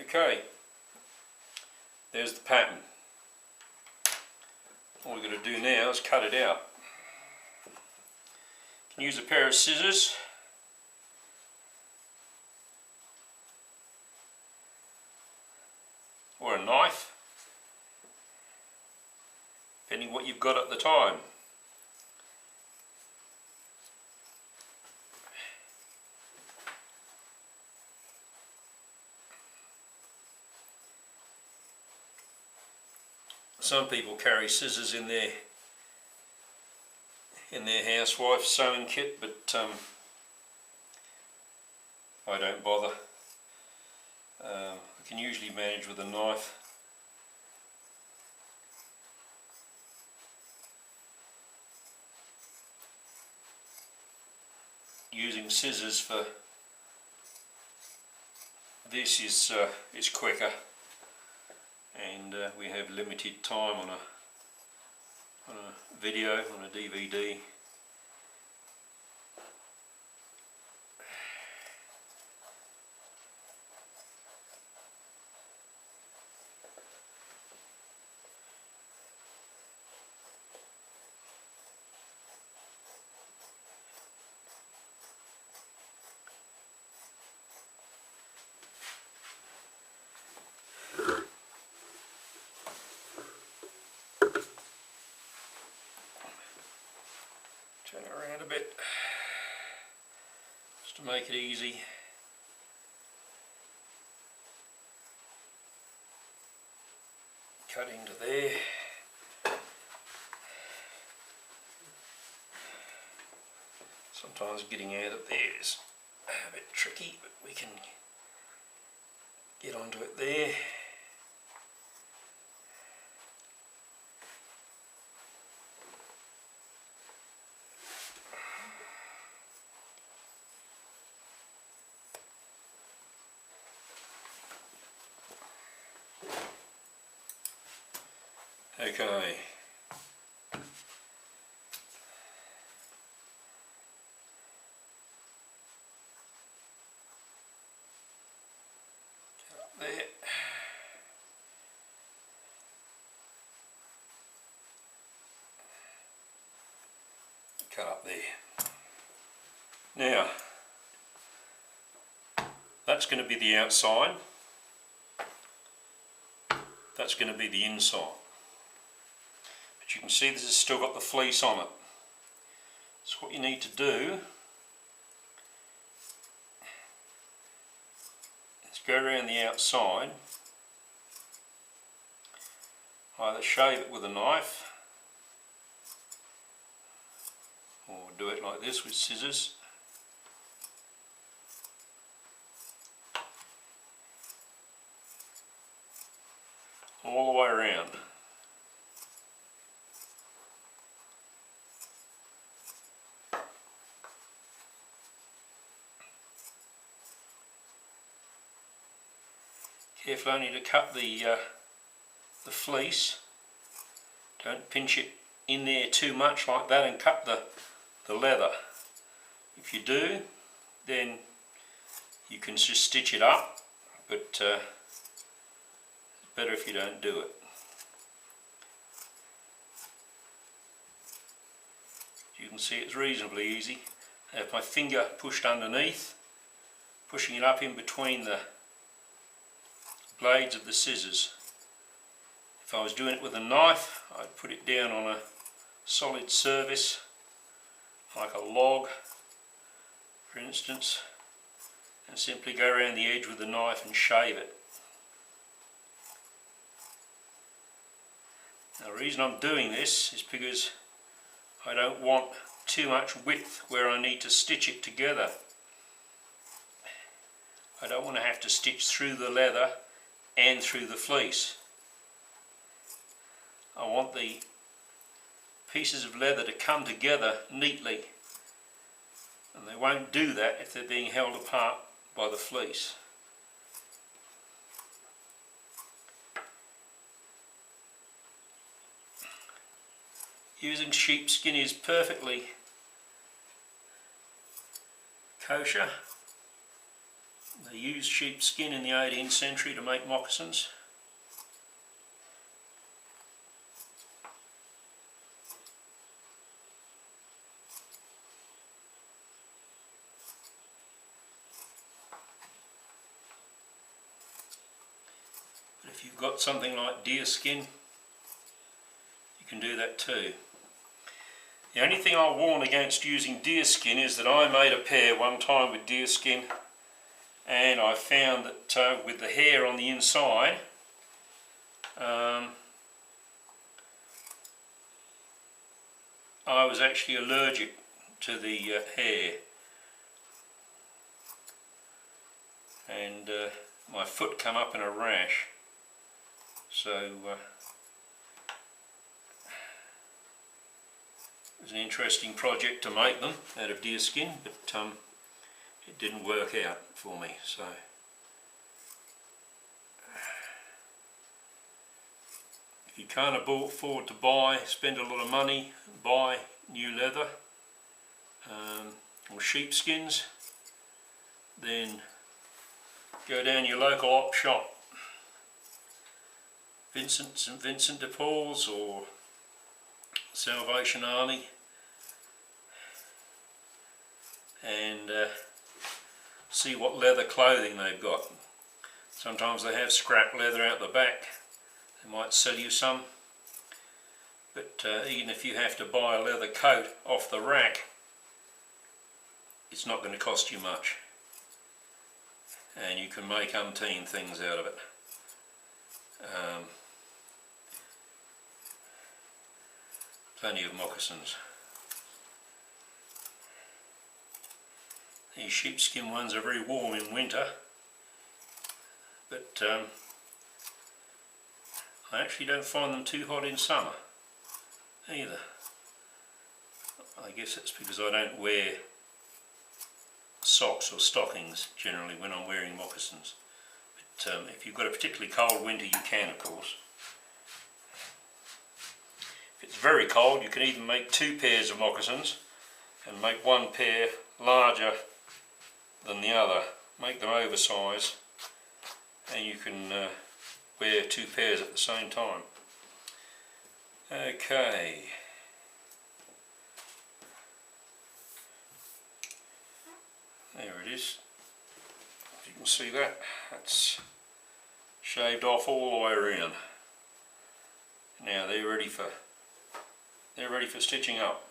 Okay, there's the pattern. All we've got to do now is cut it out. You can use a pair of scissors. Or a knife, depending what you've got at the time. Some people carry scissors in their housewife sewing kit, but I don't bother. I can usually manage with a knife. Using scissors for this is quicker, and we have limited time on a video, on a DVD. Turn it around a bit, just to make it easy. Cut into there. Sometimes getting out of there is a bit tricky, but we can get onto it there. Okay. Cut up there. Cut up there. Now, that's going to be the outside. That's going to be the inside. But you can see this has still got the fleece on it. So what you need to do is go around the outside, either shave it with a knife or do it like this with scissors. All the way around. Careful only to cut the fleece. Don't pinch it in there too much like that and cut the leather. If you do, then you can just stitch it up, but it's better if you don't do it. You can see it's reasonably easy. I have my finger pushed underneath, pushing it up in between the blades of the scissors. If I was doing it with a knife, I'd put it down on a solid surface, like a log, for instance, and simply go around the edge with the knife and shave it. Now, the reason I'm doing this is because I don't want too much width where I need to stitch it together. I don't want to have to stitch through the leather and through the fleece. I want the pieces of leather to come together neatly, and they won't do that if they're being held apart by the fleece. Using sheepskin is perfectly kosher. They used sheepskin in the 18th century to make moccasins. But if you've got something like deer skin, you can do that too. The only thing I'll warn against using deer skin is that I made a pair one time with deer skin, and I found that with the hair on the inside, I was actually allergic to the hair, and my foot came up in a rash. So it was an interesting project to make them out of deer skin, but it didn't work out for me. So if you can't afford to spend a lot of money, buy new leather or sheepskins, then go down your local op shop, St Vincent de Paul's or Salvation Army, and see what leather clothing they've got. Sometimes they have scrap leather out the back, they might sell you some, but even if you have to buy a leather coat off the rack, it's not going to cost you much, and you can make umpteen things out of it. Plenty of moccasins. These sheepskin ones are very warm in winter, but I actually don't find them too hot in summer either. I guess it's because I don't wear socks or stockings generally when I'm wearing moccasins. But if you've got a particularly cold winter, you can, of course. If it's very cold, you can even make two pairs of moccasins and make one pair larger than the other. Make them oversized, and you can wear two pairs at the same time. Okay. There it is. If you can see that, that's shaved off all the way around. Now they're ready for stitching up.